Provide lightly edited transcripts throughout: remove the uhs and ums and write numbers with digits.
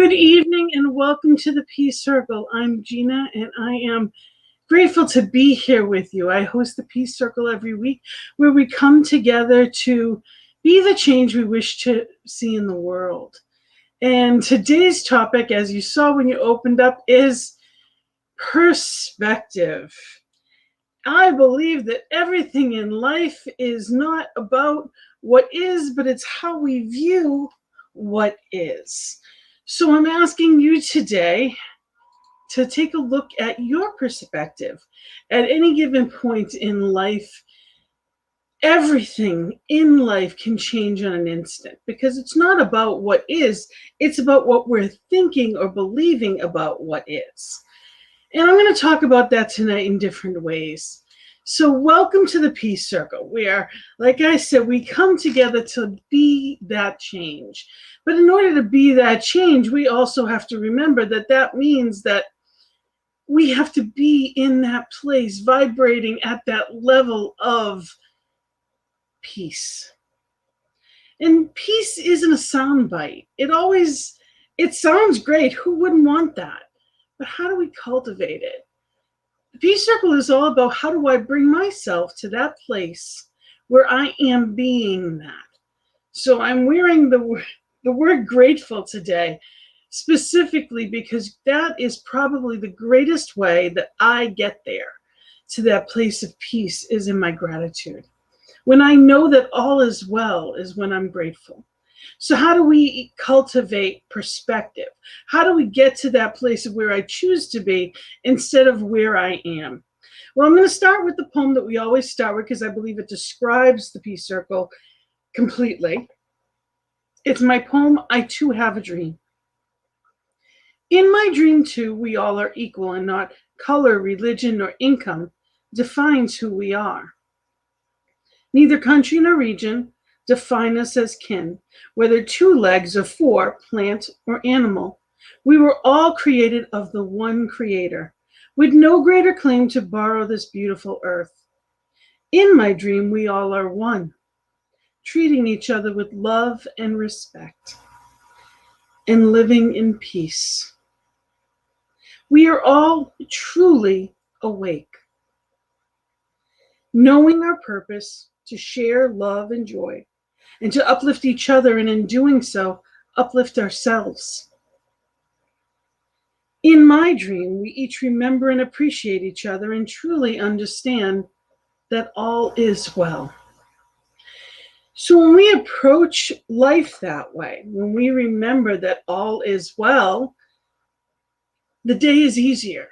Good evening and welcome to the Peace Circle. I'm Gina and I am grateful to be here with you. I host the Peace Circle every week where we come together to be the change we wish to see in the world. And today's topic, as you saw when you opened up, is perspective. I believe that everything in life is not about what is, but it's how we view what is. So I'm asking you today to take a look at your perspective. At any given point in life, everything in life can change on an instant because it's not about what is, it's about what we're thinking or believing about what is. And I'm going to talk about that tonight in different ways. So welcome to the Peace Circle, where, like I said, we come together to be that change. But in order to be that change, we also have to remember that that means that we have to be in that place, vibrating at that level of peace. And peace isn't a soundbite. It sounds great. Who wouldn't want that? But how do we cultivate it? The Peace Circle is all about how do I bring myself to that place where I am being that. So I'm wearing the word grateful today, specifically because that is probably the greatest way that I get there to that place of peace is in my gratitude. When I know that all is well is when I'm grateful. So how do we cultivate perspective? How do we get to that place of where I choose to be instead of where I am? Well, I'm going to start with the poem that we always start with because I believe it describes the Peace Circle completely. It's my poem, I Too Have a Dream. In my dream, too, we all are equal and not color, religion, or income defines who we are. Neither country nor region define us as kin, whether 2 legs or 4, plant or animal. We were all created of the one creator, with no greater claim to borrow this beautiful earth. In my dream, we all are one, treating each other with love and respect, and living in peace. We are all truly awake, knowing our purpose to share love and joy, and to uplift each other, and in doing so, uplift ourselves. In my dream, we each remember and appreciate each other and truly understand that all is well. So when we approach life that way, when we remember that all is well, the day is easier.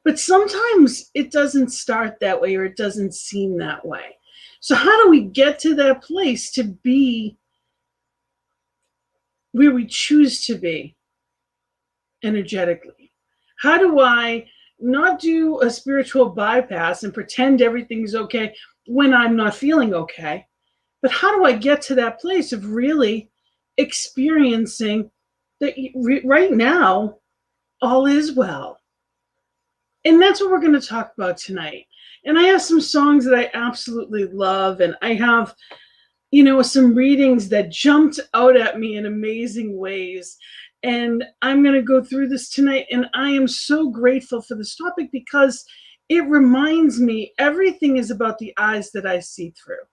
But sometimes it doesn't start that way or it doesn't seem that way. So how do we get to that place to be where we choose to be energetically? How do I not do a spiritual bypass and pretend everything's okay when I'm not feeling okay? But how do I get to that place of really experiencing that right now, all is well? And that's what we're going to talk about tonight. And I have some songs that I absolutely love. And I have, some readings that jumped out at me in amazing ways. And I'm going to go through this tonight. And I am so grateful for this topic because it reminds me everything is about the eyes that I see through.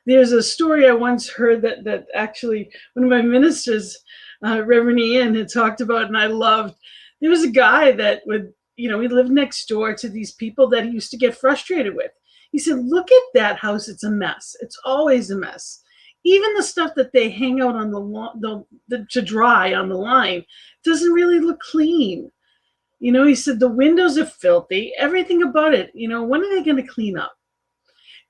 There's a story I once heard that actually one of my ministers, Reverend Ian, had talked about, and I loved. There was a guy that would, he lived next door to these people that he used to get frustrated with. He said, look at that house. It's a mess. It's always a mess. Even the stuff that they hang out on the lawn to dry on the line doesn't really look clean. He said, the windows are filthy. Everything about it. When are they going to clean up?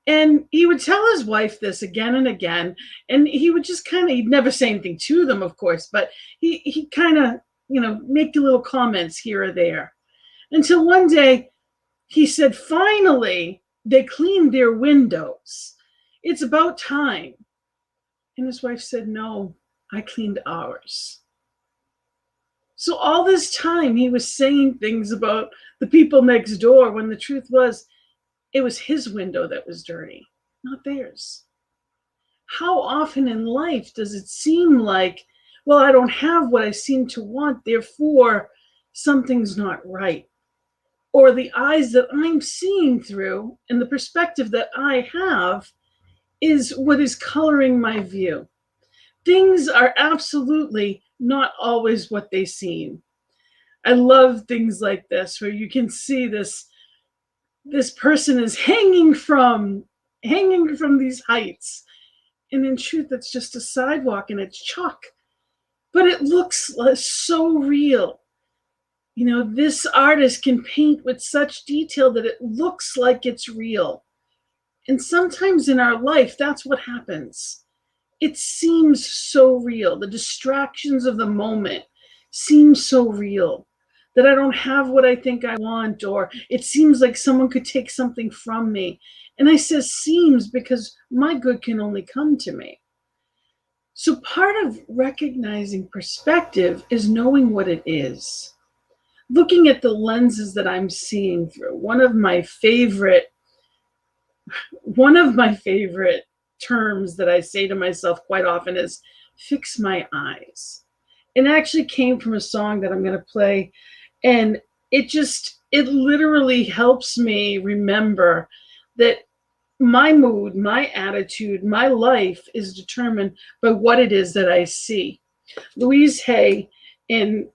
And he would tell his wife this again and again. And he would just he'd never say anything to them, of course, but he kind of, make little comments here or there. Until one day he said, finally, they cleaned their windows. It's about time. And his wife said, no, I cleaned ours. So all this time he was saying things about the people next door when the truth was, it was his window that was dirty, not theirs. How often in life does it seem like Well, I don't have what I seem to want, therefore something's not right. Or the eyes that I'm seeing through and the perspective that I have is what is coloring my view. Things are absolutely not always what they seem. I love things like this where you can see this person is hanging from these heights, and in truth it's just a sidewalk and it's chalk, but it looks so real. This artist can paint with such detail that it looks like it's real. And sometimes in our life, that's what happens. It seems so real. The distractions of the moment seem so real that I don't have what I think I want, or it seems like someone could take something from me. And I say seems because my good can only come to me. So part of recognizing perspective is knowing what it is. Looking at the lenses that I'm seeing through. One of my favorite terms that I say to myself quite often is fix my eyes. It actually came from a song that I'm going to play, and it literally helps me remember that my mood, my attitude, my life is determined by what it is that I see. Louise Hay, in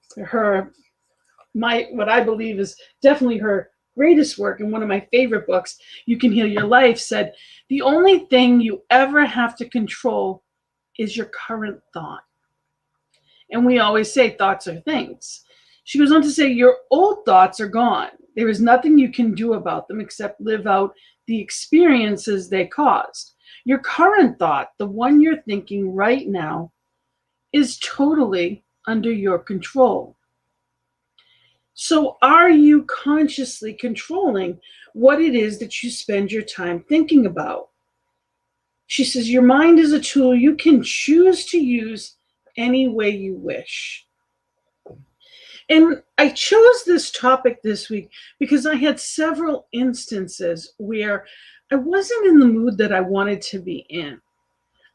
what I believe is definitely her greatest work and one of my favorite books, You Can Heal Your Life, said, the only thing you ever have to control is your current thought. And we always say thoughts are things. She goes on to say, your old thoughts are gone. There is nothing you can do about them except live out the experiences they caused. Your current thought, the one you're thinking right now, is totally under your control. So are you consciously controlling what it is that you spend your time thinking about? She says, your mind is a tool you can choose to use any way you wish. And I chose this topic this week because I had several instances where I wasn't in the mood that I wanted to be in.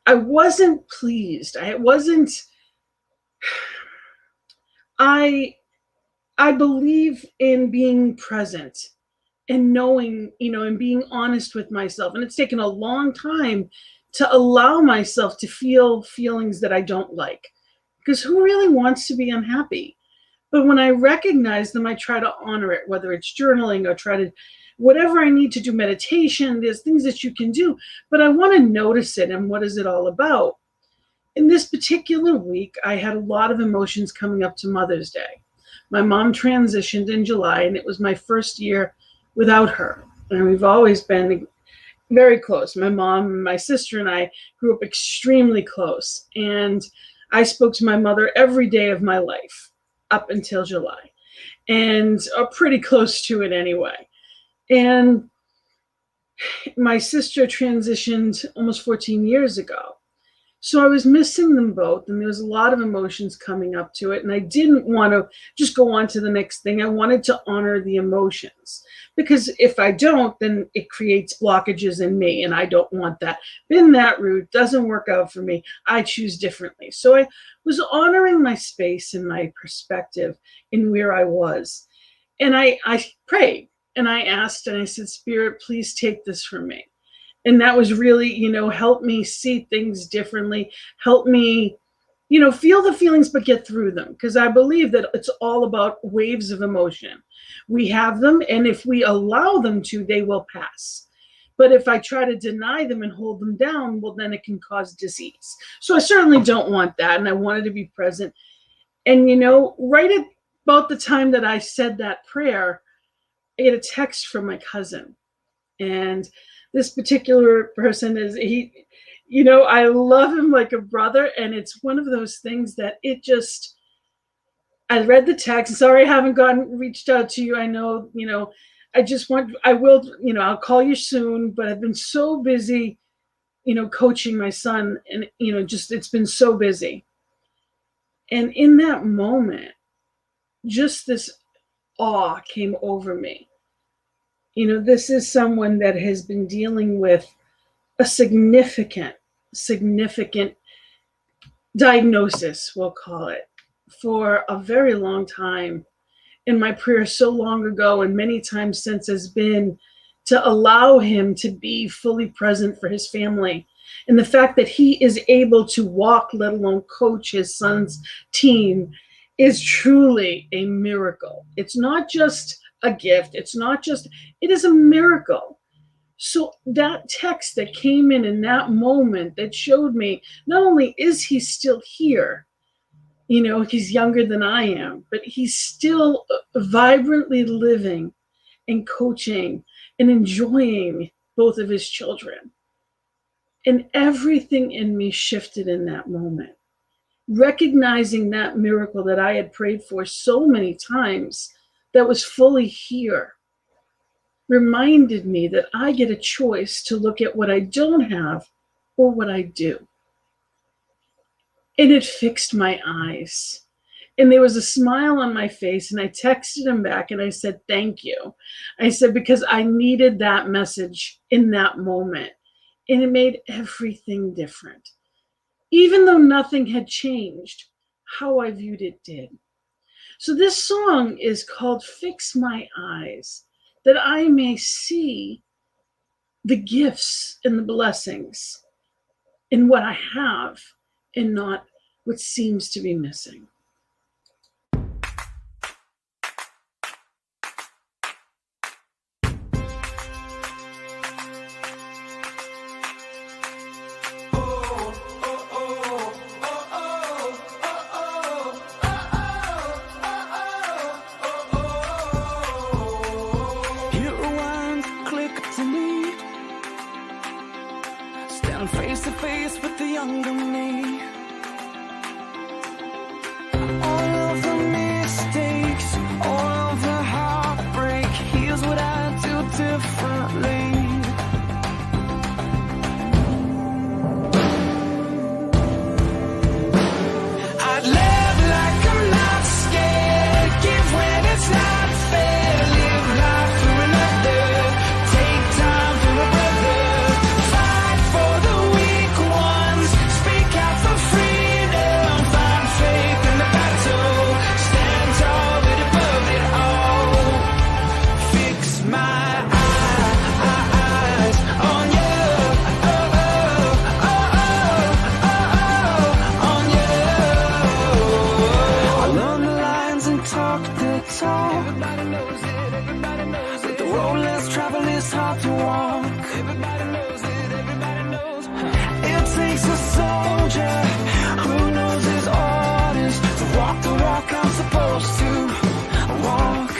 I wasn't pleased. I believe in being present and knowing, and being honest with myself. And it's taken a long time to allow myself to feel feelings that I don't like. Because who really wants to be unhappy? But when I recognize them, I try to honor it, whether it's journaling or whatever I need to do, meditation, there's things that you can do, but I want to notice it and what is it all about? In this particular week, I had a lot of emotions coming up to Mother's Day. My mom transitioned in July, and it was my first year without her. And we've always been very close. My mom, my sister, and I grew up extremely close. And I spoke to my mother every day of my life up until July, and pretty close to it anyway. And my sister transitioned almost 14 years ago. So I was missing them both, and there was a lot of emotions coming up to it. And I didn't want to just go on to the next thing. I wanted to honor the emotions, because if I don't, then it creates blockages in me, and I don't want that. Been that route, doesn't work out for me. I choose differently. So I was honoring my space and my perspective in where I was. And I prayed, and I asked, and I said, Spirit, please take this from me. And that was really, help me see things differently, help me, feel the feelings, but get through them. Because I believe that it's all about waves of emotion. We have them, and if we allow them to, they will pass. But if I try to deny them and hold them down, well, then it can cause disease. So I certainly don't want that, and I wanted to be present. And, right at about the time that I said that prayer, I get a text from my cousin. And this particular person I love him like a brother. And it's one of those things that I read the text. Sorry, I haven't reached out to you. I know, I'll call you soon, but I've been so busy, coaching my son, and, it's been so busy. And in that moment, just this awe came over me. This is someone that has been dealing with a significant diagnosis, we'll call it, for a very long time. And my prayer so long ago and many times since has been to allow him to be fully present for his family. And the fact that he is able to walk, let alone coach his son's team, is truly a miracle. It's not just a gift. It is a miracle. So that text that came in that moment that showed me not only is he still here, he's younger than I am, but he's still vibrantly living and coaching and enjoying both of his children. And everything in me shifted in that moment. Recognizing that miracle that I had prayed for so many times that was fully here reminded me that I get a choice to look at what I don't have or what I do. And it fixed my eyes. And there was a smile on my face, and I texted him back and I said, thank you. I said, because I needed that message in that moment. And it made everything different. Even though nothing had changed, how I viewed it did. So this song is called Fix My Eyes, that I may see the gifts and the blessings in what I have and not what seems to be missing. Face to face with the younger me. All of the mistakes, all of the heartbreak. Here's what I do differently. I'd live like I'm not scared. Give when it's not fair. Live life for another. Take time for a brother. Fight for the weak ones. Speak out for freedom. Find faith in the battle. Stand tall but above it all. Fix my eyes on you. Oh, oh, oh, oh, on you. I learn the lines and talk the talk. Everybody knows it, everybody knows it. But the road less traveled is hard to walk. Everybody knows it, everybody knows. It takes a soldier who knows his orders to walk the walk I'm supposed to walk.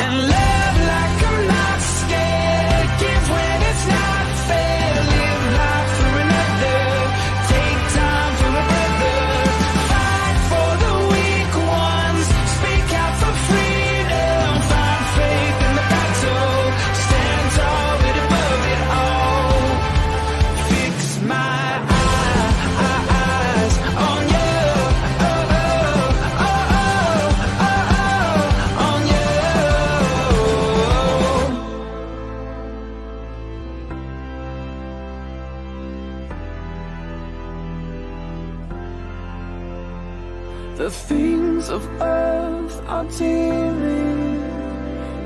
And live like I'm not scared. Give when it's not fair. Live life for another. Take time for a brother. Fight for the weak ones. Speak out for freedom. Find faith in the battle. Stand tall but above it all. Fix my eyes on you. Oh, oh, oh, oh, oh, on you. The things of earth are dim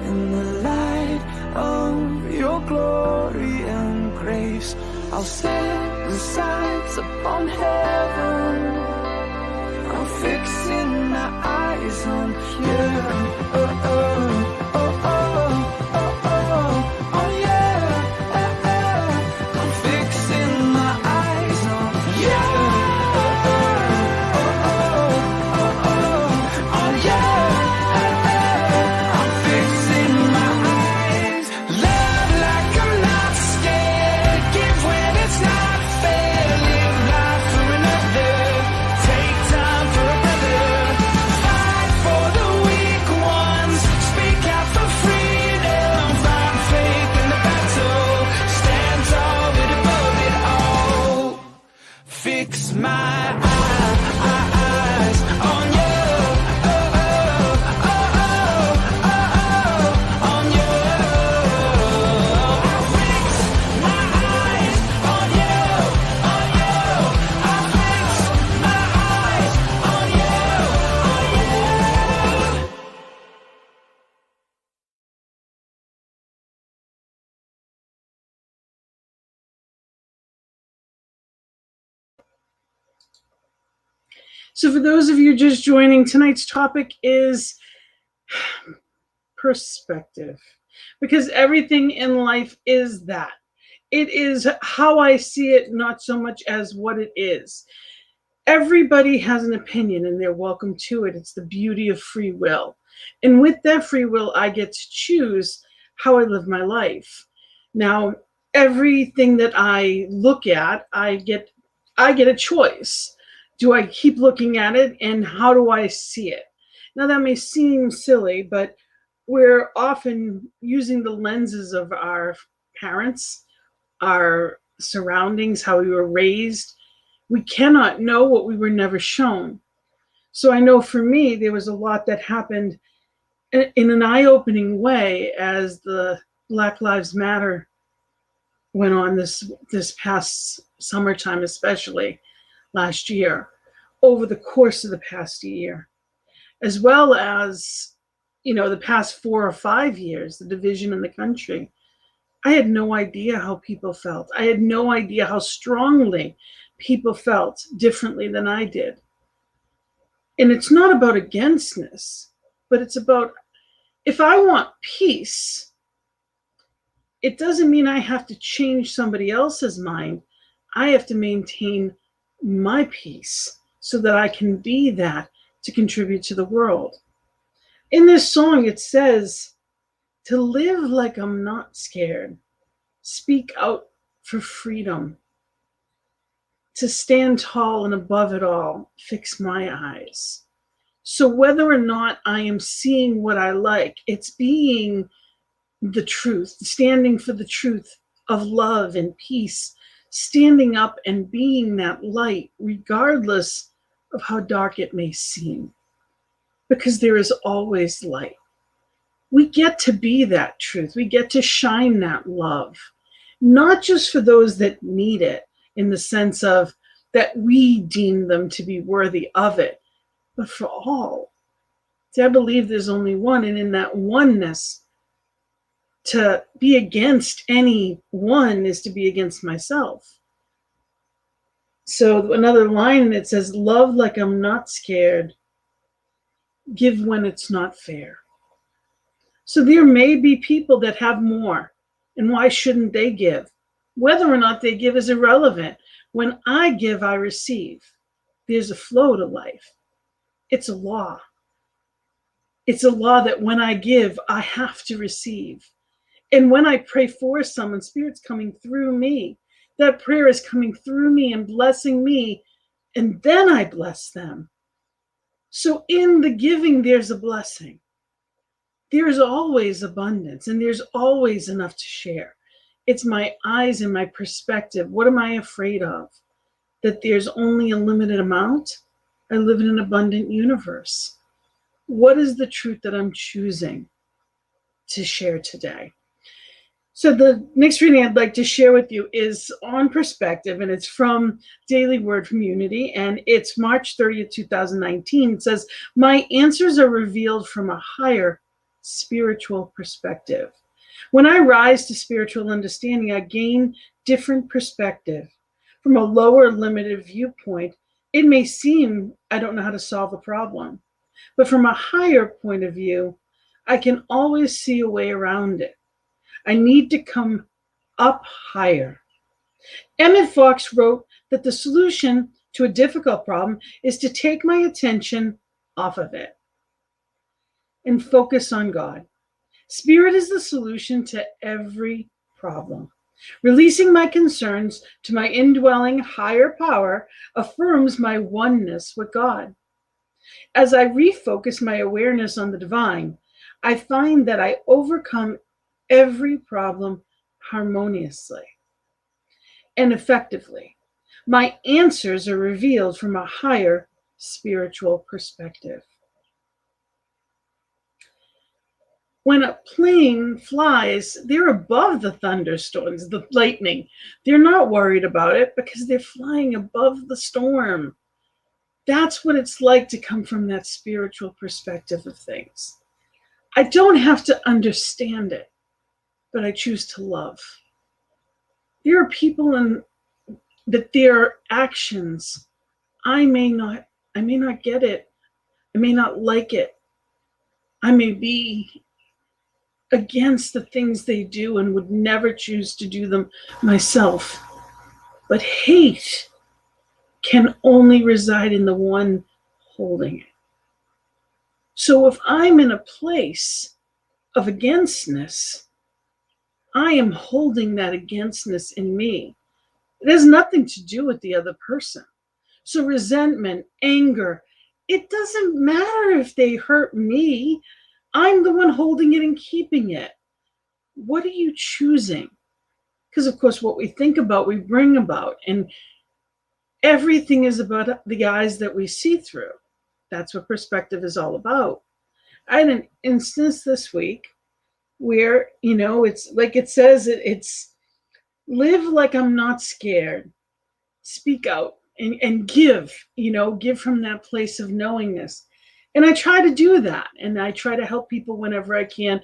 in the light of your glory and grace. I'll set the sights upon heaven. I'm fixing my eyes on you. Oh, oh, oh, oh, oh, oh, oh, yeah. I'm fixing my eyes on you. Oh, oh, oh, oh, oh, yeah. I'm fixing my eyes. Love like I'm not scared. Give when it's not fair. Live life for another. Take time for a brother. Fight for the weak ones. Speak So for those of you just joining, tonight's topic is perspective, because everything in life is that. It is how I see it, not so much as what it is. Everybody has an opinion and they're welcome to it. It's the beauty of free will. And with that free will, I get to choose how I live my life. Now, everything that I look at, I get a choice. Do I keep looking at it, and how do I see it? Now, that may seem silly, but we're often using the lenses of our parents, our surroundings, how we were raised. We cannot know what we were never shown. So I know for me, there was a lot that happened in an eye-opening way as the Black Lives Matter went on this past summertime, especially last year, over the course of the past year, as well as, the past 4 or 5 years, the division in the country. I had no idea how people felt. I had no idea how strongly people felt differently than I did. And it's not about againstness, but it's about, if I want peace, it doesn't mean I have to change somebody else's mind. I have to maintain my peace so that I can be that to contribute to the world. In this song, it says, to live like I'm not scared, speak out for freedom, to stand tall and above it all, fix my eyes. So whether or not I am seeing what I like, it's being the truth, standing for the truth of love and peace, standing up and being that light, regardless of how dark it may seem, because there is always light. We get to be that truth. We get to shine that love, not just for those that need it in the sense of that we deem them to be worthy of it, but for all. See, I believe there's only one, and in that oneness, to be against any one is to be against myself. So another line that says, love like I'm not scared, give when it's not fair. So there may be people that have more, and why shouldn't they give? Whether or not they give is irrelevant. When I give, I receive. There's a flow to life. It's a law. It's a law that when I give, I have to receive. And when I pray for someone, Spirit's coming through me. That prayer is coming through me and blessing me, and then I bless them. So in the giving, there's a blessing. There's always abundance, and there's always enough to share. It's my eyes and my perspective. What am I afraid of? That there's only a limited amount? I live in an abundant universe. What is the truth that I'm choosing to share today? So the next reading I'd like to share with you is on perspective, and it's from Daily Word from Unity, and it's March 30th, 2019. It says, my answers are revealed from a higher spiritual perspective. When I rise to spiritual understanding, I gain different perspective. From a lower limited viewpoint, it may seem I don't know how to solve a problem, but from a higher point of view, I can always see a way around it. I need to come up higher. Emmett Fox wrote that the solution to a difficult problem is to take my attention off of it and focus on God. Spirit is the solution to every problem. Releasing my concerns to my indwelling higher power affirms my oneness with God. As I refocus my awareness on the divine, I find that I overcome every problem harmoniously and effectively. My answers are revealed from a higher spiritual perspective. When a plane flies, they're above the thunderstorms, the lightning. They're not worried about it because they're flying above the storm. That's what it's like to come from that spiritual perspective of things. I don't have to understand it, but I choose to love. There are people that their actions I may not I may not get it. I may not like it. I may be against the things they do and would never choose to do them myself. But hate can only reside in the one holding it. So if I'm in a place of againstness, I am holding that againstness in me. It has nothing to do with the other person. So resentment, anger, it doesn't matter if they hurt me. I'm the one holding it and keeping it. What are you choosing? Because, of course, what we think about, we bring about. And everything is about the eyes that we see through. That's what perspective is all about. I had an instance this week where, it's like it says, it's live like I'm not scared. Speak out and give, give from that place of knowingness. And I try to do that. And I try to help people whenever I can.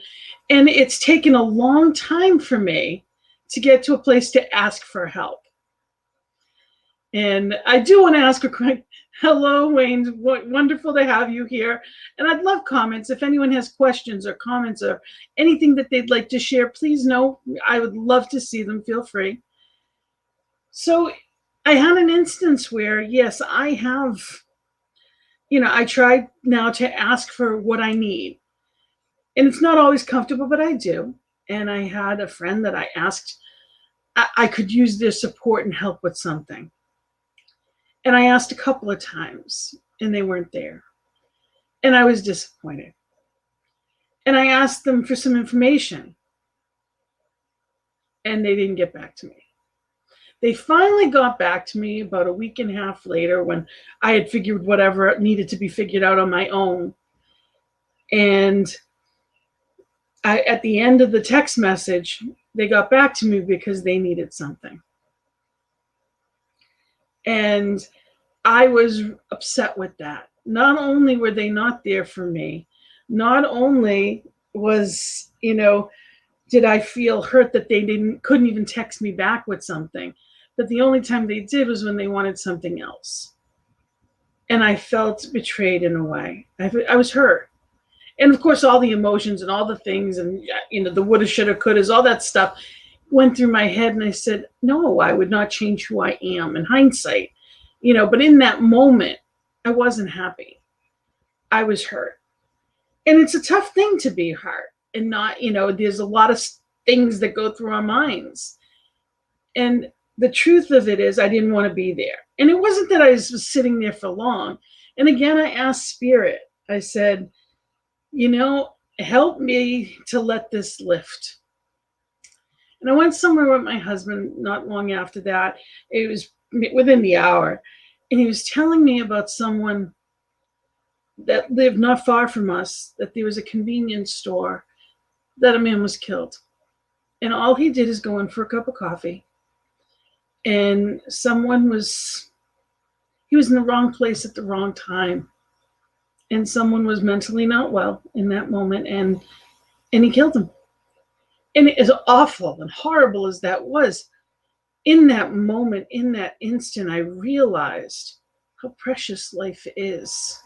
And it's taken a long time for me to get to a place to ask for help. And I do want to ask a quick hello, Wayne. Wonderful to have you here. And I'd love comments. If anyone has questions or comments or anything that they'd like to share, please know. I would love to see them. Feel free. So I had an instance where, yes, I have, I try now to ask for what I need. And it's not always comfortable, but I do. And I had a friend that I asked, I could use their support and help with something. And I asked a couple of times and they weren't there. And I was disappointed. And I asked them for some information and they didn't get back to me. They finally got back to me about a week and a half later when I had figured whatever needed to be figured out on my own. And at the end of the text message, they got back to me because they needed something. And I was upset with that. Not only were they not there for me, not only was, did I feel hurt that they couldn't even text me back with something, but the only time they did was when they wanted something else. And I felt betrayed in a way. I was hurt. And of course, all the emotions and all the things and, the woulda, shoulda, couldas, all that stuff went through my head. And I said, no, I would not change who I am in hindsight. But in that moment, I wasn't happy. I was hurt. And it's a tough thing to be hurt and not, there's a lot of things that go through our minds. And the truth of it is I didn't want to be there. And it wasn't that I was sitting there for long. And again, I asked Spirit, I said, help me to let this lift. And I went somewhere with my husband not long after that. It was within the hour. And he was telling me about someone that lived not far from us, that there was a convenience store that a man was killed. And all he did is go in for a cup of coffee. And he was in the wrong place at the wrong time. And someone was mentally not well in that moment. And he killed him. And as awful and horrible as that was, in that moment, in that instant, I realized how precious life is.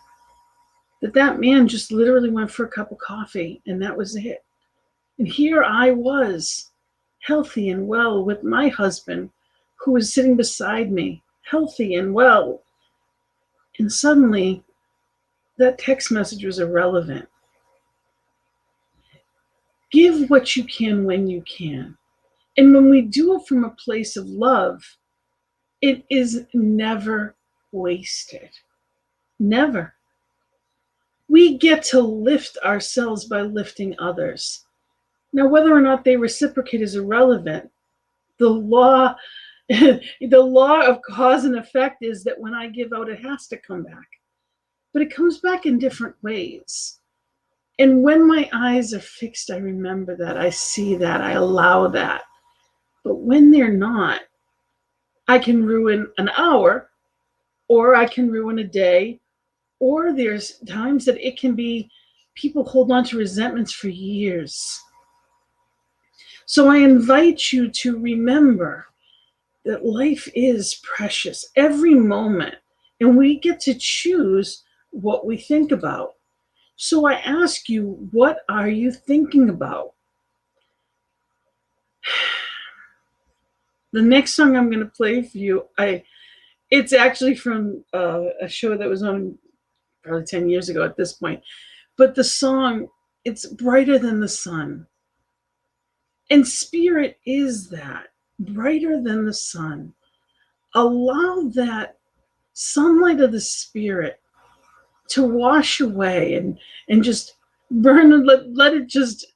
That man just literally went for a cup of coffee and that was it. And here I was, healthy and well with my husband who was sitting beside me, healthy and well. And suddenly that text message was irrelevant. Give what you can when you can. And when we do it from a place of love, it is never wasted. Never. We get to lift ourselves by lifting others. Now, whether or not they reciprocate is irrelevant. The law of cause and effect is that when I give out, it has to come back. But it comes back in different ways. And when my eyes are fixed, I remember that, I see that, I allow that. But when they're not, I can ruin an hour, or I can ruin a day, or there's times that it can be people hold on to resentments for years. So I invite you to remember that life is precious. Every moment, and we get to choose what we think about. So I ask you, what are you thinking about? The next song I'm going to play for you, it's actually from a show that was on probably 10 years ago at this point. But the song, it's Brighter Than the Sun. And spirit is that, brighter than the sun. Allow that sunlight of the spirit to wash away and just burn and let it just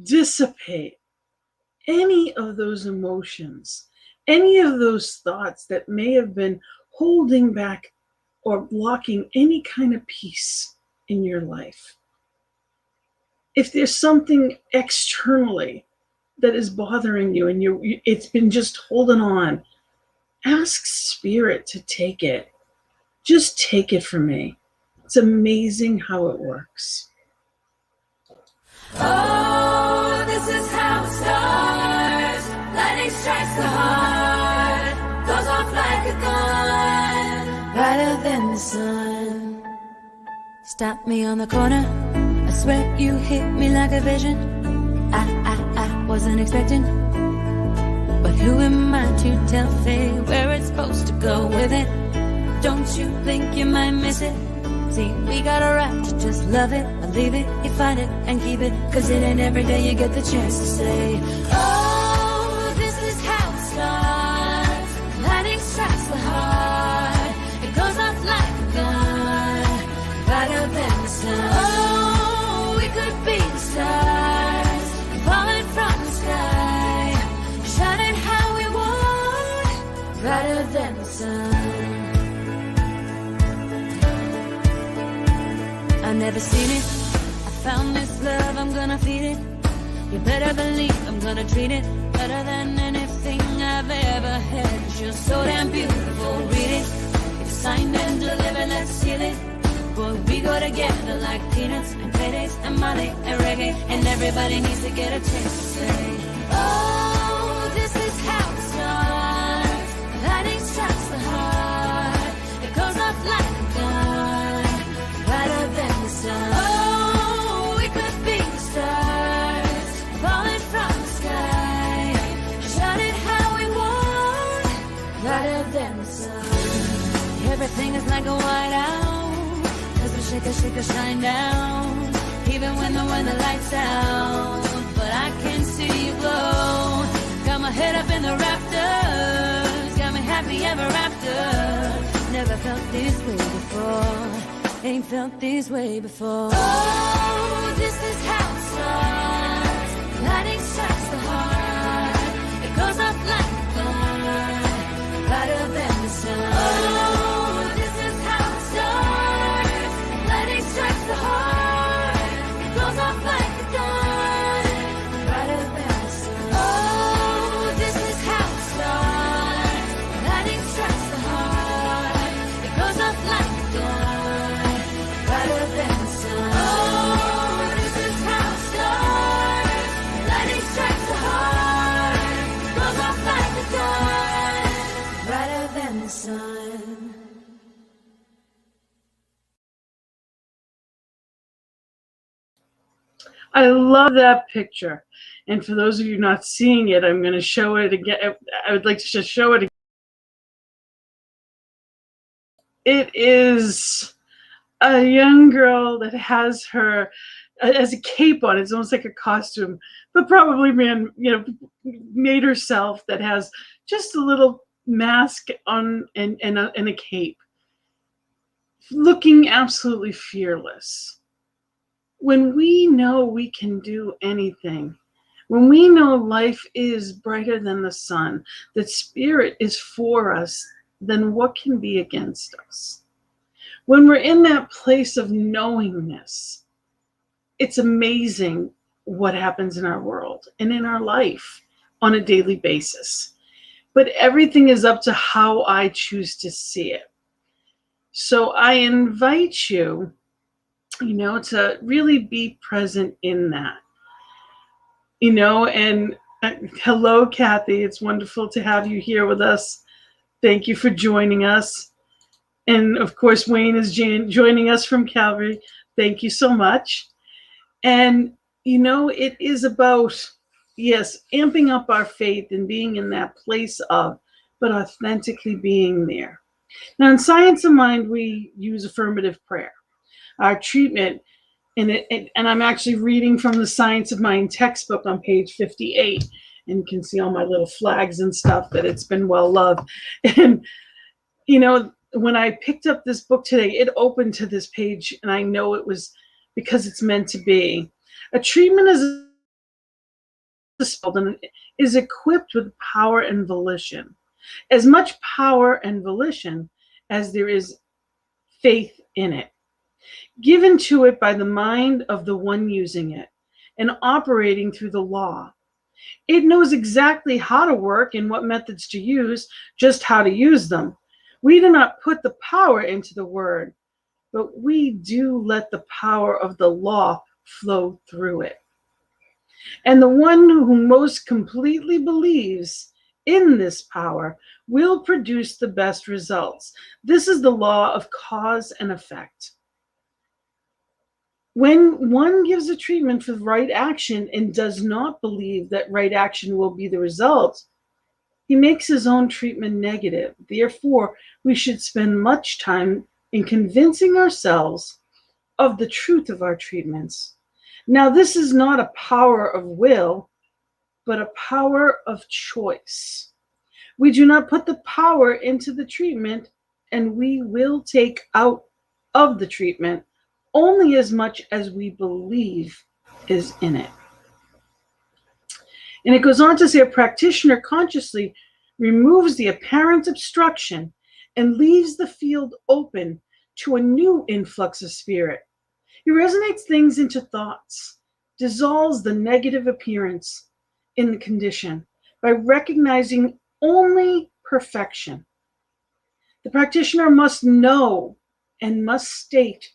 dissipate any of those emotions, any of those thoughts that may have been holding back or blocking any kind of peace in your life. If there's something externally that is bothering you and it's been just holding on, ask spirit to take it. Just take it from me. It's amazing how it works. Oh, this is how it starts. Lightning strikes the heart, goes off like a gun, brighter than the sun. Stop me on the corner, I swear you hit me like a vision. I wasn't expecting, but who am I to tell fate where it's supposed to go with it? Don't you think you might miss it? See, we got a right to just love it or leave it. You find it and keep it, cause it ain't every day you get the chance to say, oh, this is how it starts. Lightning strikes the heart, it goes off like a gun, brighter than the sun. Oh, we could be the stars, falling from the sky, shining how we want, brighter than the sun. I've never seen it, I found this love, I'm gonna feed it. You better believe I'm gonna treat it better than anything I've ever had. 'Cause you're so damn beautiful, read it. It's signed and delivered, let's seal it. Boy, we go together like peanuts and paydays and Molly and reggae. And everybody needs to get a chance to say, oh, this is how it starts. Lightning strikes the heart, it goes off like a gun, brighter than the sun. Oh, we could be the stars, falling from the sky, shining how we want, brighter than the sun. Everything is like a whiteout, as we shake a shine down, even when the lights out. But I can see you glow, got my head up in the rafters, got me happy ever after. Never felt this way before, ain't felt this way before. Oh, this is how it starts. Lightning strikes the heart, it goes off like a gun, brighter than the sun. Oh, this is how it starts. Lightning strikes the heart, it goes off like a gun, brighter than the sun. Oh, this is how it starts. Lightning strikes the heart, it goes off like a gun, brighter than the sun. Oh, this is how it starts. Lightning strikes the heart, goes off like a gun, brighter than the sun. I love that picture. And for those of you not seeing it, I'm going to show it again. I would like to just show it again. It is a young girl that has her as a cape on. It's almost like a costume, but probably made herself, that has just a little mask on and a cape, looking absolutely fearless. When we know we can do anything, when we know life is brighter than the sun, that spirit is for us, then what can be against us? When we're in that place of knowingness, it's amazing what happens in our world and in our life on a daily basis. But everything is up to how I choose to see it. So I invite you, to really be present in that, and hello, Kathy. It's wonderful to have you here with us. Thank you for joining us. And of course, Wayne is joining us from Calgary. Thank you so much. And, it is about, yes, amping up our faith and being in that place of, but authentically being there. Now, in Science of Mind, we use affirmative prayer. Our treatment, and I'm actually reading from the Science of Mind textbook on page 58, and you can see all my little flags and stuff that it's been well loved. And, when I picked up this book today, it opened to this page, and I know it was because it's meant to be. A treatment is equipped with power and volition. As much power and volition as there is faith in it, given to it by the mind of the one using it and operating through the law. It knows exactly how to work and what methods to use, just how to use them. We do not put the power into the word, but we do let the power of the law flow through it. And the one who most completely believes in this power will produce the best results. This is the law of cause and effect. When one gives a treatment for right action and does not believe that right action will be the result, he makes his own treatment negative. Therefore, we should spend much time in convincing ourselves of the truth of our treatments. Now, this is not a power of will, but a power of choice. We do not put the power into the treatment, and we will take out of the treatment only as much as we believe is in it. And it goes on to say, a practitioner consciously removes the apparent obstruction and leaves the field open to a new influx of spirit. He resonates things into thoughts, dissolves the negative appearance in the condition by recognizing only perfection. The practitioner must know and must state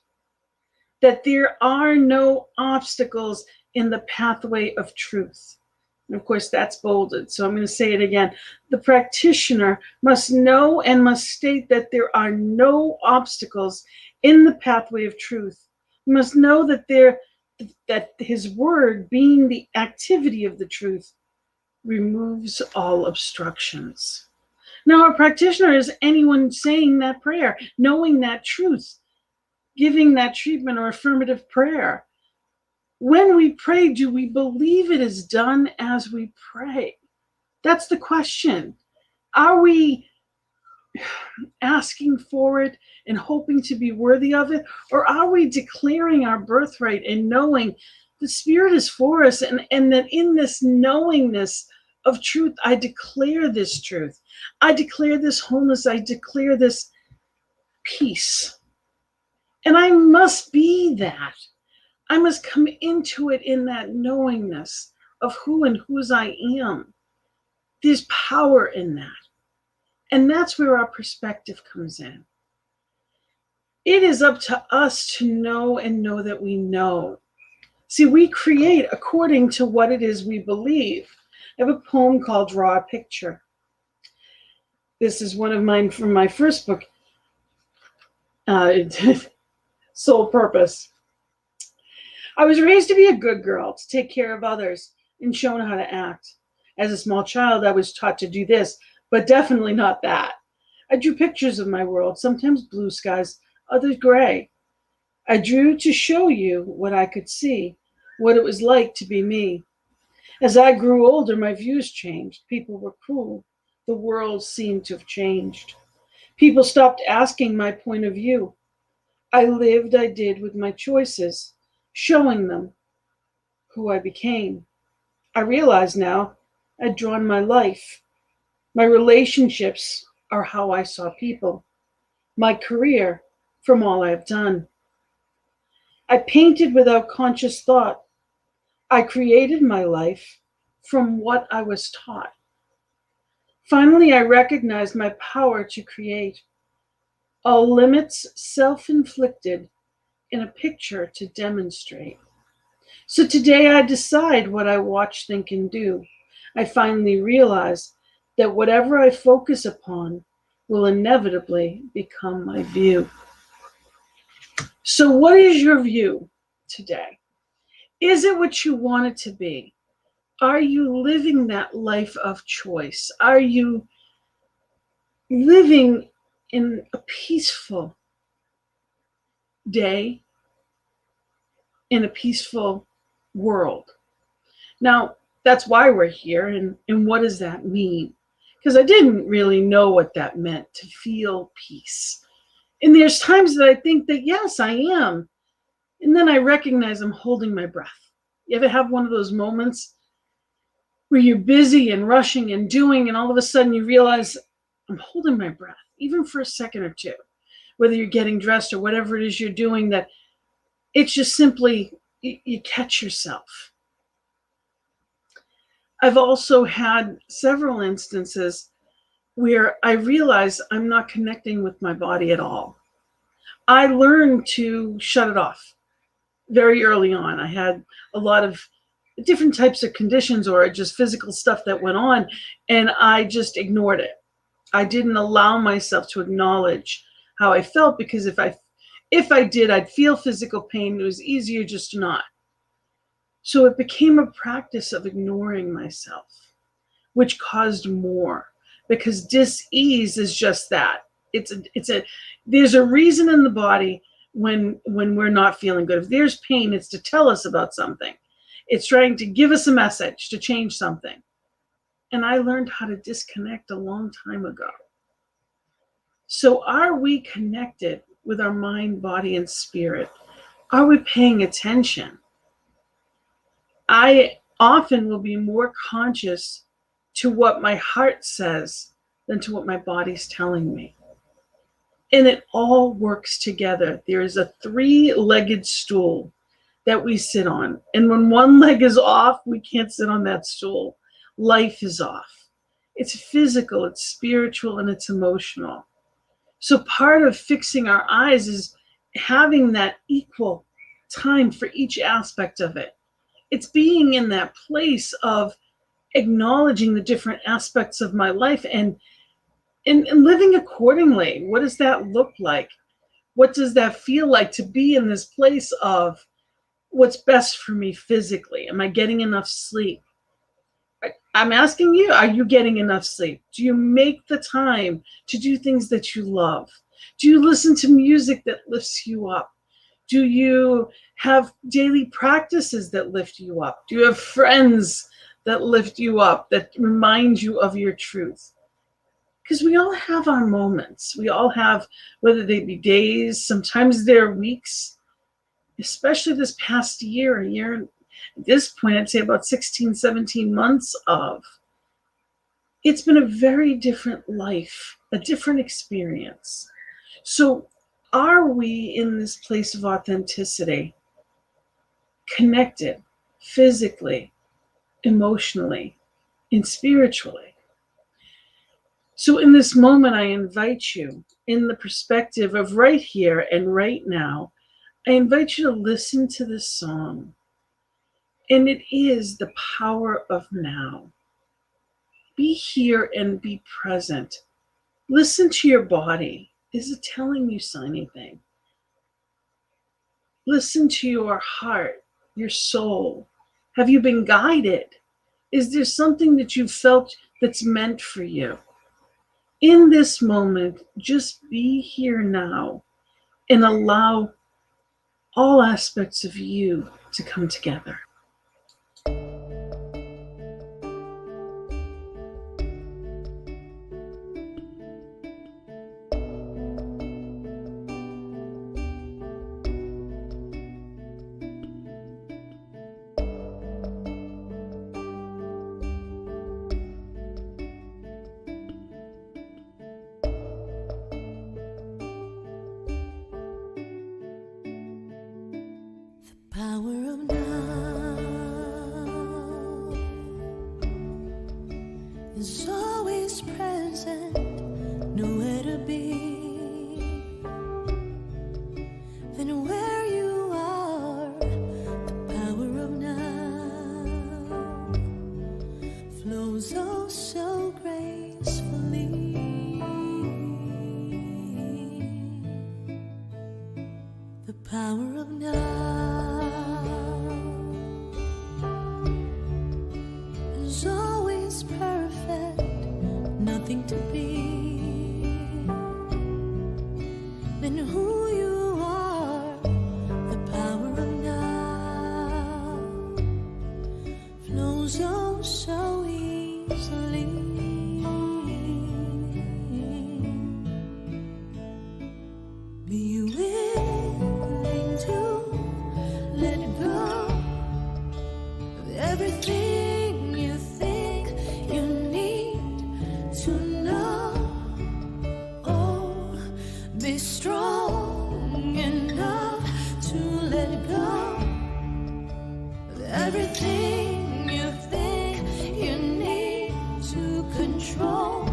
that there are no obstacles in the pathway of truth. And of course, that's bolded, so I'm going to say it again. The practitioner must know and must state that there are no obstacles in the pathway of truth. He must know that his word, being the activity of the truth, removes all obstructions. Now, a practitioner is anyone saying that prayer, knowing that truth, giving that treatment or affirmative prayer. When we pray, do we believe it is done as we pray? That's the question. Are we asking for it and hoping to be worthy of it? Or are we declaring our birthright and knowing the Spirit is for us, and that in this knowingness of truth, I declare this truth. I declare this wholeness. I declare this peace. And I must be that. I must come into it in that knowingness of who and whose I am. There's power in that. And that's where our perspective comes in. It is up to us to know and know that we know. See, we create according to what it is we believe. I have a poem called Draw a Picture. This is one of mine from my first book, Soul Purpose. I was raised to be a good girl, to take care of others, and shown how to act. As a small child, I was taught to do this, but definitely not that. I drew pictures of my world, sometimes blue skies, others gray. I drew to show you what I could see, what it was like to be me. As I grew older, my views changed. People were cruel. The world seemed to have changed. People stopped asking my point of view. I lived, I did with my choices, showing them who I became. I realize now I'd drawn my life. My relationships are how I saw people. My career from all I've done. I painted without conscious thought. I created my life from what I was taught. Finally, I recognized my power to create. All limits self-inflicted in a picture to demonstrate. So today I decide what I watch, think, and do. I finally realize that whatever I focus upon will inevitably become my view. So what is your view today? Is it what you want it to be? Are you living that life of choice? Are you living in a peaceful day, in a peaceful world? Now, that's why we're here, and what does that mean? Because I didn't really know what that meant, to feel peace. And there's times that I think that, yes, I am. And then I recognize I'm holding my breath. You ever have one of those moments where you're busy and rushing and doing, and all of a sudden you realize I'm holding my breath, even for a second or two, whether you're getting dressed or whatever it is you're doing, that it's just simply, you catch yourself. I've also had several instances where I realize I'm not connecting with my body at all. I learned to shut it off very early on. I had a lot of different types of conditions or just physical stuff that went on, and I just ignored it. I didn't allow myself to acknowledge how I felt, because if I did, I'd feel physical pain. It was easier just to not. So it became a practice of ignoring myself, which caused more, because dis-ease is just that. There's a reason in the body when we're not feeling good. If there's pain, it's to tell us about something. It's trying to give us a message to change something. And I learned how to disconnect a long time ago. So are we connected with our mind, body, and spirit? Are we paying attention? I often will be more conscious to what my heart says than to what my body's telling me. And it all works together. There is a 3-legged stool that we sit on. And when one leg is off, we can't sit on that stool. Life is off. It's physical, it's spiritual, and it's emotional. So part of fixing our eyes is having that equal time for each aspect of it. It's being in that place of acknowledging the different aspects of my life and living accordingly. What does that look like? What does that feel like to be in this place of what's best for me physically? Am I getting enough sleep? I'm asking you, are you getting enough sleep? Do you make the time to do things that you love? Do you listen to music that lifts you up? Do you have daily practices that lift you up? Do you have friends that lift you up, that remind you of your truth? Because we all have our moments. We all have, whether they be days, sometimes they're weeks, especially this past year, at this point, I'd say about 16, 17 months of. It's been a very different life, a different experience. So are we in this place of authenticity, connected physically, emotionally, and spiritually? So in this moment, I invite you, in the perspective of right here and right now, I invite you to listen to this song. And it is the power of now. Be here and be present. Listen to your body. Is it telling you anything? Listen to your heart, your soul. Have you been guided? Is there something that you felt that's meant for you? In this moment, just be here now and allow all aspects of you to come together. Power of now is always present, nowhere to be than where you are. The power of now flows oh so gracefully. power of now is always perfect, nothing to be. And who you are, the power of now flows oh so easily. Be willing to let go of everything you think you need to know. Oh, be strong enough to let go of everything you think you need to control.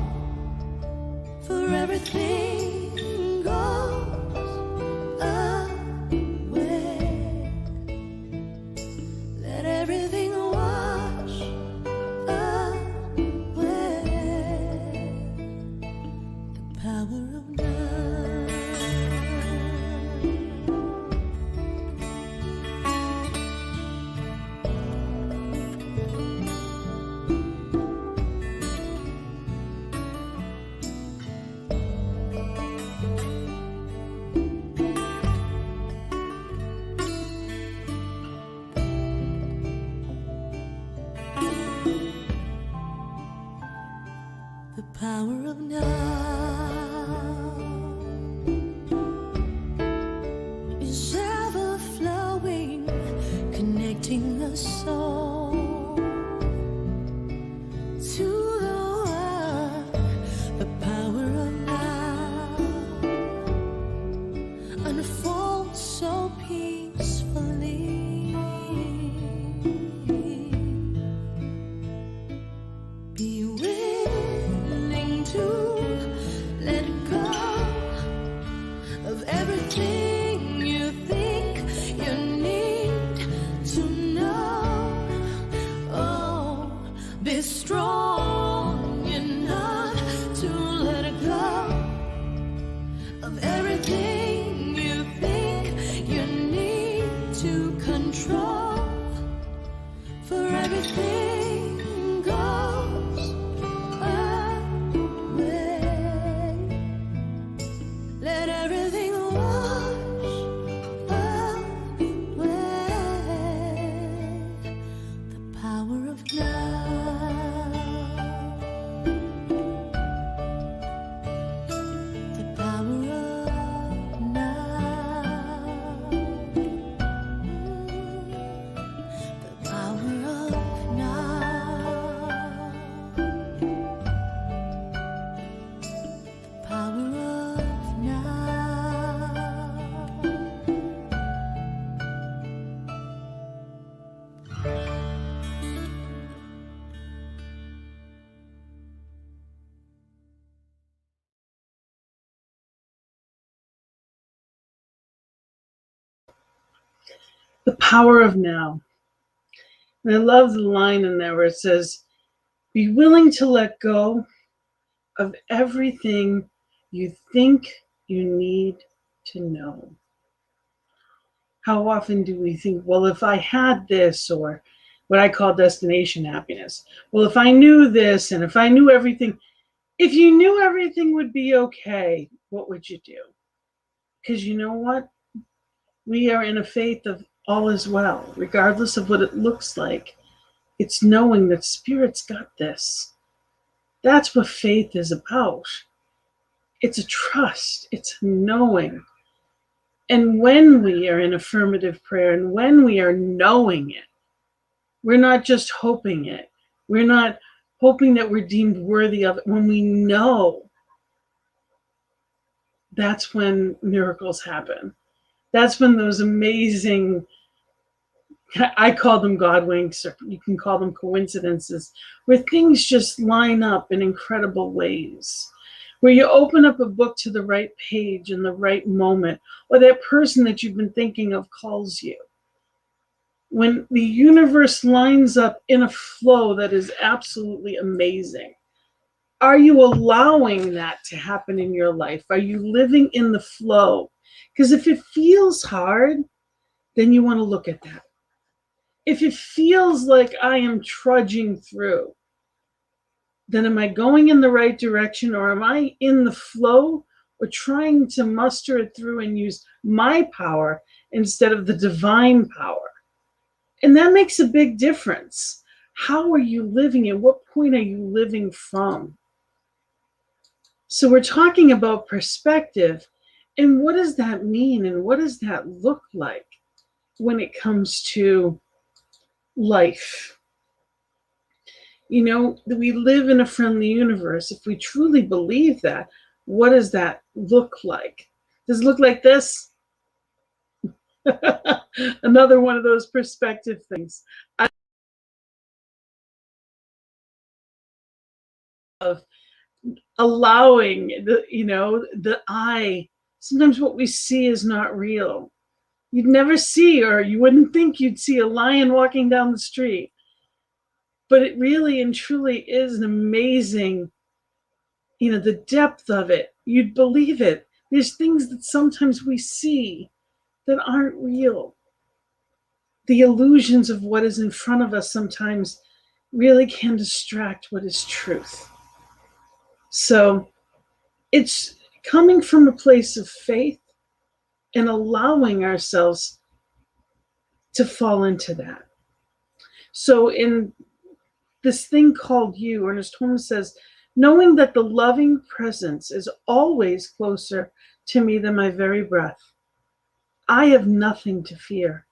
For everything goes away. Let everything wash away. The power of now. The power of now is ever flowing, connecting the soul to the world. The power of now unfolds so peacefully. Be willing to let go of everything you think you need to know. Oh, be strong enough to let go of everything you think you need to control. For everything goes away. Let everything wash away. The power of now. The power of now. The power of now. The power of now. The power of now. And I love the line in there where it says, be willing to let go of everything you think you need to know. How often do we think, well, if I had this, or what I call destination happiness, well, if I knew this and if I knew everything, if you knew everything would be okay, what would you do? Because you know what? We are in a faith of all is well, regardless of what it looks like. It's knowing that Spirit's got this. That's what faith is about. It's a trust. It's knowing. And when we are in affirmative prayer and when we are knowing it, we're not just hoping it. We're not hoping that we're deemed worthy of it. When we know, that's when miracles happen. That's when those amazing, I call them God winks, or you can call them coincidences, where things just line up in incredible ways. Where you open up a book to the right page in the right moment, or that person that you've been thinking of calls you. When the universe lines up in a flow that is absolutely amazing. Are you allowing that to happen in your life? Are you living in the flow? Because if it feels hard, then you want to look at that. If it feels like I am trudging through, then am I going in the right direction, or am I in the flow, or trying to muster it through and use my power instead of the divine power? And that makes a big difference. How are you living, and what point are you living from? So we're talking about perspective, and what does that mean, and what does that look like when it comes to life? You know, we live in a friendly universe. If we truly believe that, what does that look like? Does it look like this? Another one of those perspective things. I love allowing the eye. Sometimes what we see is not real. You'd never see, or you wouldn't think you'd see a lion walking down the street. But it really and truly is an amazing, the depth of it. You'd believe it. There's things that sometimes we see that aren't real. The illusions of what is in front of us sometimes really can distract what is truth. So it's coming from a place of faith and allowing ourselves to fall into that. So in this thing called you, Ernest Holmes says, knowing that the loving presence is always closer to me than my very breath, I have nothing to fear.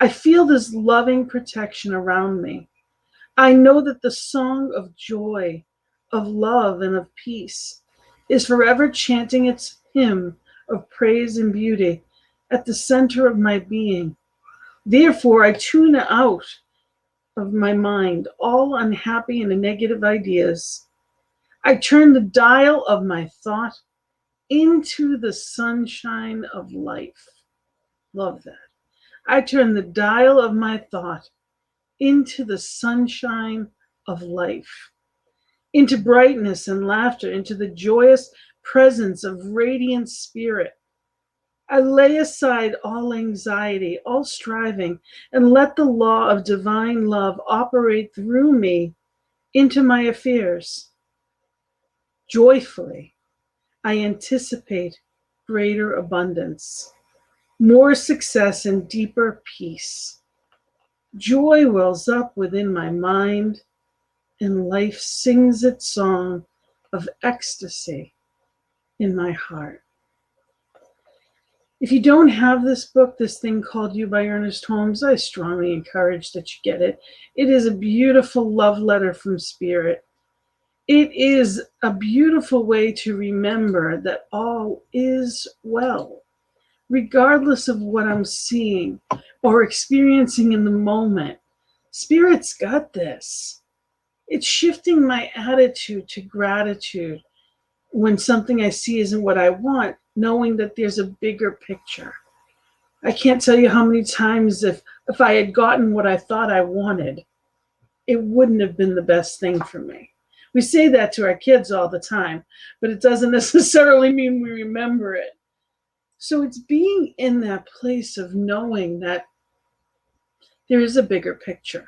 I feel this loving protection around me. I know that the song of joy, of love, and of peace is forever chanting its hymn of praise and beauty at the center of my being. Therefore, I tune out of my mind all unhappy and negative ideas. I turn the dial of my thought into the sunshine of life. Love that. I turn the dial of my thought into the sunshine of life, into brightness and laughter, into the joyous presence of radiant spirit. I lay aside all anxiety, all striving, and let the law of divine love operate through me into my affairs. Joyfully, I anticipate greater abundance, more success, and deeper peace. Joy wells up within my mind, and life sings its song of ecstasy in my heart. If you don't have this book, This Thing Called You by Ernest Holmes, I strongly encourage that you get it. It is a beautiful love letter from Spirit. It is a beautiful way to remember that all is well, regardless of what I'm seeing or experiencing in the moment. Spirit's got this. It's shifting my attitude to gratitude when something I see isn't what I want, knowing that there's a bigger picture. I can't tell you how many times if I had gotten what I thought I wanted, it wouldn't have been the best thing for me. We say that to our kids all the time, but it doesn't necessarily mean we remember it. So it's being in that place of knowing that there is a bigger picture.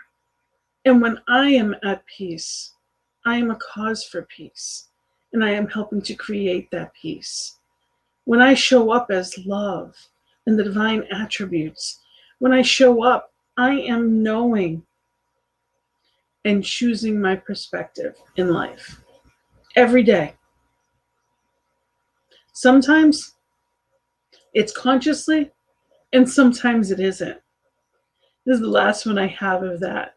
And when I am at peace, I am a cause for peace, and I am helping to create that peace. When I show up as love and the divine attributes, when I show up, I am knowing and choosing my perspective in life every day. Sometimes it's consciously, and sometimes it isn't. This is the last one I have of that.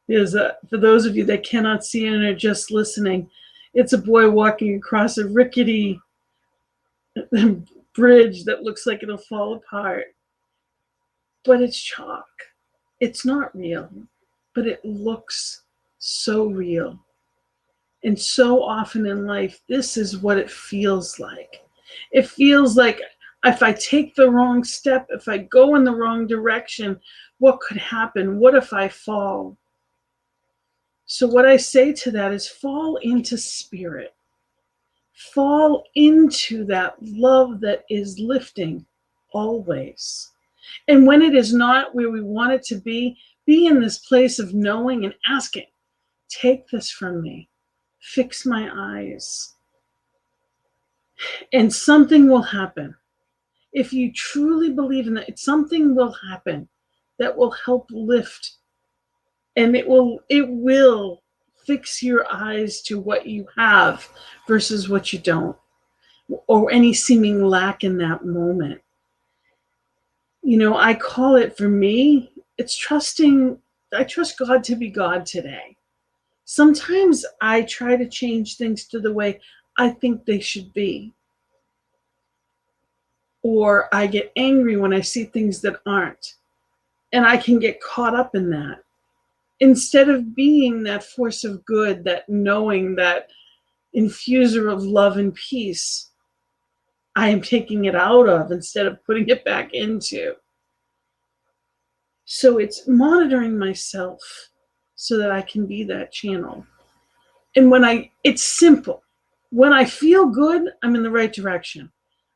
For those of you that cannot see and are just listening, it's a boy walking across a rickety bridge that looks like it'll fall apart. But it's chalk. It's not real, but it looks so real. And so often in life, this is what it feels like. It feels like if I take the wrong step, if I go in the wrong direction, what could happen? What if I fall? So what I say to that is fall into spirit. fall into that love that is lifting always. And when it is not where we want it to be in this place of knowing and asking, take this from me, fix my eyes, and something will happen. If you truly believe in that, something will happen that will help lift, and it will fix your eyes to what you have versus what you don't, or any seeming lack in that moment. You know, I call it, for me, it's trusting. I trust God to be God today. Sometimes I try to change things to the way I think they should be. Or I get angry when I see things that aren't. And I can get caught up in that. Instead of being that force of good, that knowing, that infuser of love and peace, I am taking it out of instead of putting it back into. So it's monitoring myself so that I can be that channel. And it's simple. When I feel good, I'm in the right direction.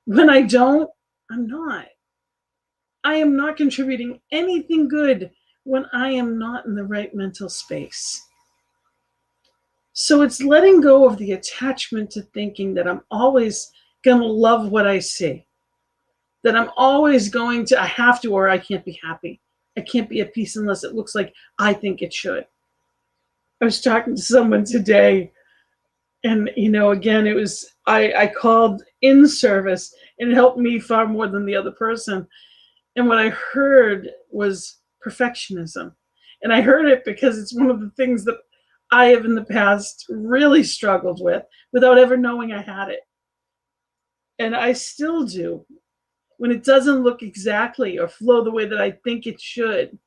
When I don't, I'm not. I am not contributing anything good when I am not in the right mental space. So it's letting go of the attachment to thinking that I'm always going to love what I see, that I'm always going to, I have to, or I can't be happy. I can't be at peace unless it looks like I think it should. I was talking to someone today, and, you know, again, it was, I called in service, and it helped me far more than the other person. And what I heard was perfectionism. And I heard it because it's one of the things that I have in the past really struggled with without ever knowing I had it. And I still do. When it doesn't look exactly or flow the way that I think it should,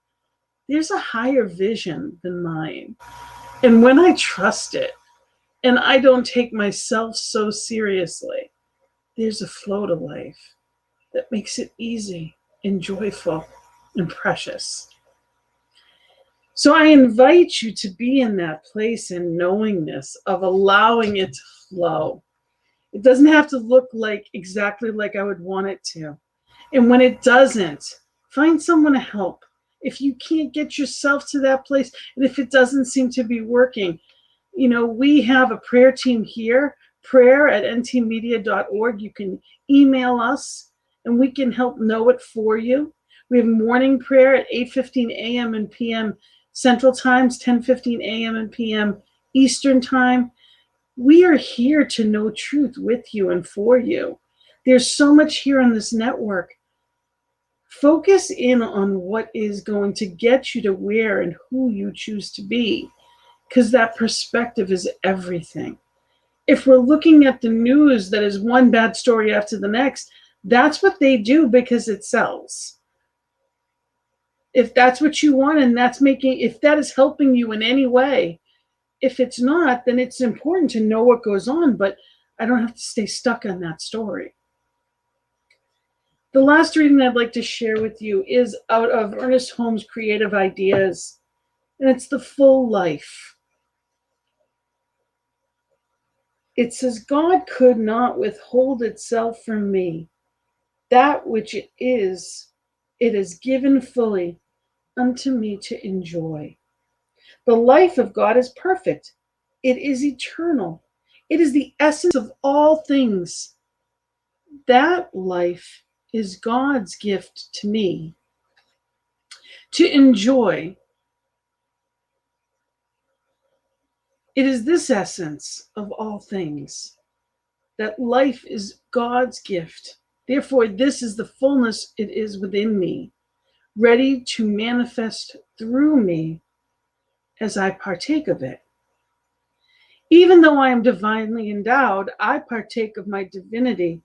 there's a higher vision than mine. And when I trust it and I don't take myself so seriously, there's a flow to life that makes it easy and joyful and precious. So I invite you to be in that place and knowingness of allowing it to flow. It doesn't have to look like exactly like I would want it to. And when it doesn't, find someone to help. If you can't get yourself to that place, and if it doesn't seem to be working, you know, we have a prayer team here, prayer@ntmedia.org. You can email us and we can help know it for you. We have morning prayer at 8:15 a.m. and p.m. Central Times, 10:15 a.m. and p.m. Eastern Time. We are here to know truth with you and for you. There's so much here on this network. Focus in on what is going to get you to where and who you choose to be, because that perspective is everything. If we're looking at the news that is one bad story after the next, that's what they do because it sells. If that's what you want and if that is helping you in any way, if it's not, then it's important to know what goes on, but I don't have to stay stuck on that story. The last reading I'd like to share with you is out of Ernest Holmes' Creative Ideas, and it's The Full Life. It says, God could not withhold itself from me. That which it is given fully unto me to enjoy. The life of God is perfect. It is eternal. It is the essence of all things. That life is God's gift to me to enjoy. It is this essence of all things, that life is God's gift. Therefore, this is the fullness it is within me, ready to manifest through me as I partake of it. Even though I am divinely endowed, I partake of my divinity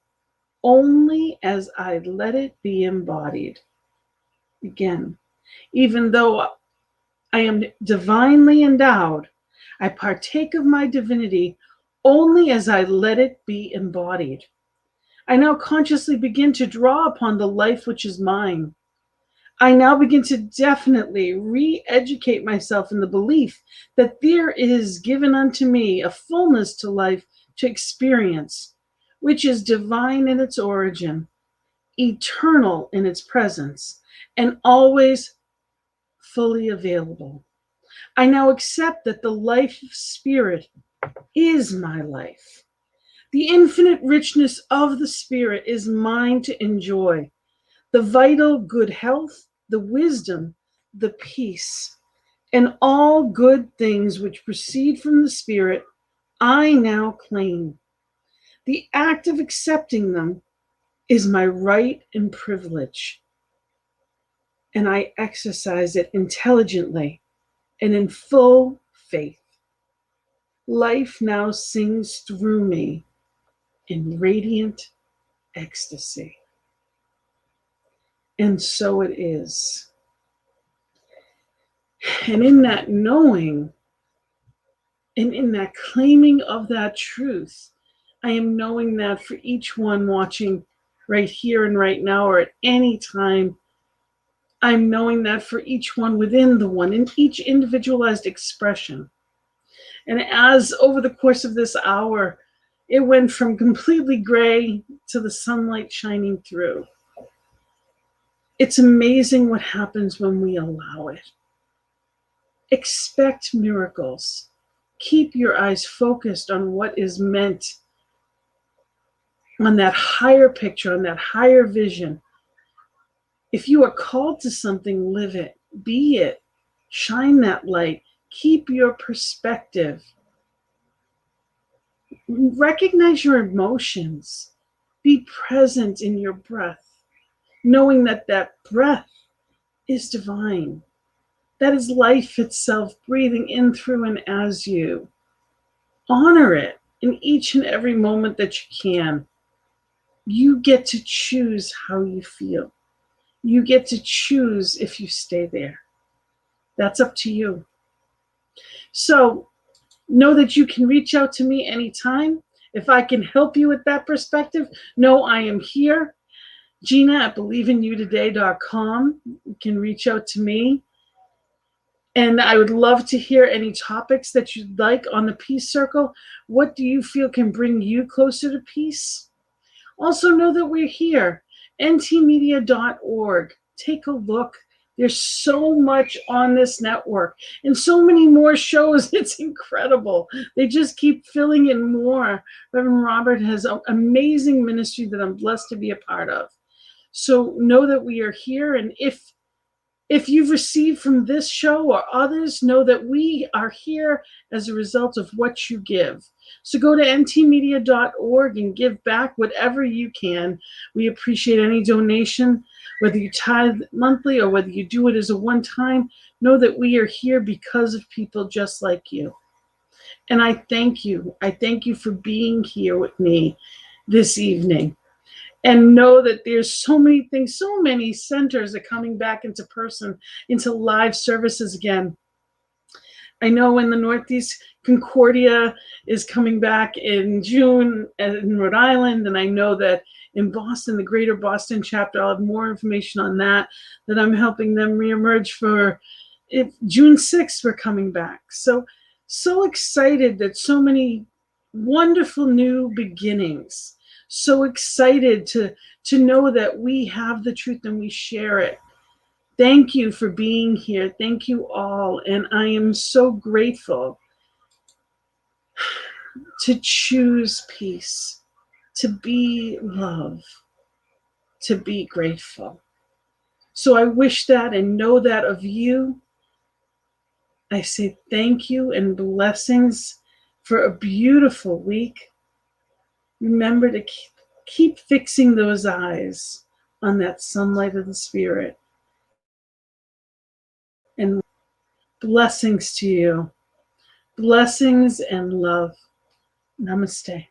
only as I let it be embodied. Again, even though I am divinely endowed, I partake of my divinity only as I let it be embodied. I now consciously begin to draw upon the life which is mine. I now begin to definitely re-educate myself in the belief that there is given unto me a fullness to life to experience, which is divine in its origin, eternal in its presence, and always fully available. I now accept that the life spirit is my life. The infinite richness of the spirit is mine to enjoy. The vital good health, the wisdom, the peace, and all good things which proceed from the spirit, I now claim. The act of accepting them is my right and privilege, and I exercise it intelligently and in full faith. Life now sings through me in radiant ecstasy. And so it is. And in that knowing, and in that claiming of that truth, I am knowing that for each one watching right here and right now, or at any time, I'm knowing that for each one within the one, in each individualized expression. And as over the course of this hour, it went from completely gray to the sunlight shining through. It's amazing what happens when we allow it. Expect miracles. Keep your eyes focused on what is meant, on that higher picture, on that higher vision. If you are called to something, live it, be it, shine that light, keep your perspective. Recognize your emotions. Be present in your breath, knowing that that breath is divine. That is life itself breathing in through and as you. Honor it in each and every moment that you can. You get to choose how you feel. You get to choose if you stay there. That's up to you. So know that you can reach out to me anytime. If I can help you with that perspective, know I am here. Gina at believeInYouToday.com. You can reach out to me. And I would love to hear any topics that you'd like on the Peace Circle. What do you feel can bring you closer to peace? Also know that we're here, ntmedia.org. Take a look. There's so much on this network and so many more shows. It's incredible. They just keep filling in more. Reverend Robert has an amazing ministry that I'm blessed to be a part of. So know that we are here. And if you've received from this show or others, know that we are here as a result of what you give. So go to ntmedia.org and give back whatever you can. We appreciate any donation, whether you tithe monthly or whether you do it as a one-time. Know that we are here because of people just like you. And I thank you. I thank you for being here with me this evening. And know that there's so many things, so many centers are coming back into person, into live services again. I know in the Northeast, Concordia is coming back in June in Rhode Island. And I know that in Boston, the Greater Boston chapter, I'll have more information on that I'm helping them reemerge for. If June 6th, we're coming back. So excited that so many wonderful new beginnings. So excited to know that we have the truth and we share it. Thank you for being here. Thank you all. And I am so grateful to choose peace, to be love, to be grateful. So I wish that and know that of you. I say thank you and blessings for a beautiful week. Remember to keep fixing those eyes on that sunlight of the Spirit. And blessings to you. Blessings and love. Namaste.